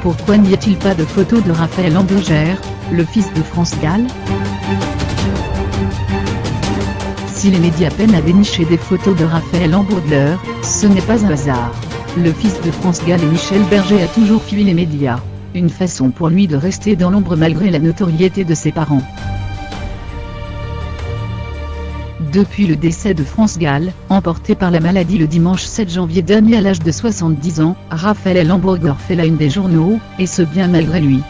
Pourquoi n'y a-t-il pas de photos de Raphaël Hambourger, le fils de France Gall? Si les médias peinent à dénicher des photos de Raphaël Hambourger, ce n'est pas un hasard. Le fils de France Gall et Michel Berger a toujours fui les médias. Une façon pour lui de rester dans l'ombre malgré la notoriété de ses parents. Depuis le décès de France Gall, emporté par la maladie le dimanche 7 janvier dernier à l'âge de 70 ans, Raphaël Hambourger fait la une des journaux, et ce bien malgré lui.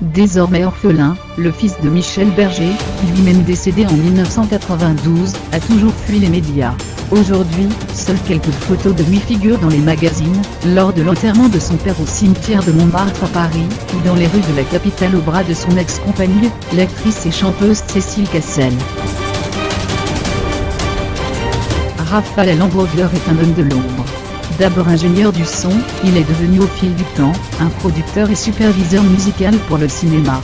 Désormais orphelin, le fils de Michel Berger, lui-même décédé en 1992, a toujours fui les médias. Aujourd'hui, seules quelques photos de lui figurent dans les magazines, lors de l'enterrement de son père au cimetière de Montmartre à Paris, ou dans les rues de la capitale au bras de son ex-compagne, l'actrice et chanteuse Cécile Cassel. Raphaël Hambourger est un homme de l'ombre. D'abord ingénieur du son, il est devenu au fil du temps, un producteur et superviseur musical pour le cinéma.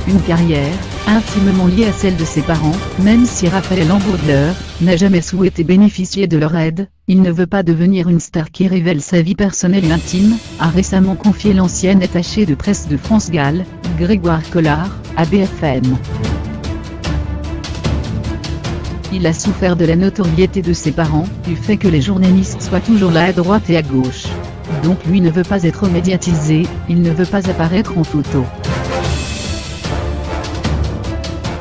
Une carrière, intimement liée à celle de ses parents, même si Raphaël Hambourger n'a jamais souhaité bénéficier de leur aide, il ne veut pas devenir une star qui révèle sa vie personnelle et intime, a récemment confié l'ancien attaché de presse de France Gall, Grégoire Collard, à BFM. Il a souffert de la notoriété de ses parents, du fait que les journalistes soient toujours là à droite et à gauche. Donc lui ne veut pas être médiatisé, il ne veut pas apparaître en photo.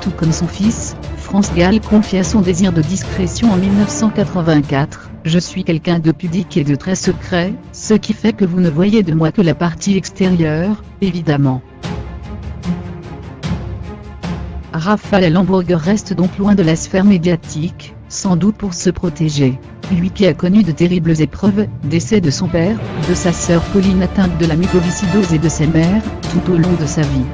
Tout comme son fils, France Gall confia son désir de discrétion en 1984, « Je suis quelqu'un de pudique et de très secret, ce qui fait que vous ne voyez de moi que la partie extérieure, évidemment. » Raphaël Hambourger reste donc loin de la sphère médiatique, sans doute pour se protéger. Lui qui a connu de terribles épreuves, décès de son père, de sa sœur Pauline atteinte de la mucoviscidose et de sa mère, tout au long de sa vie.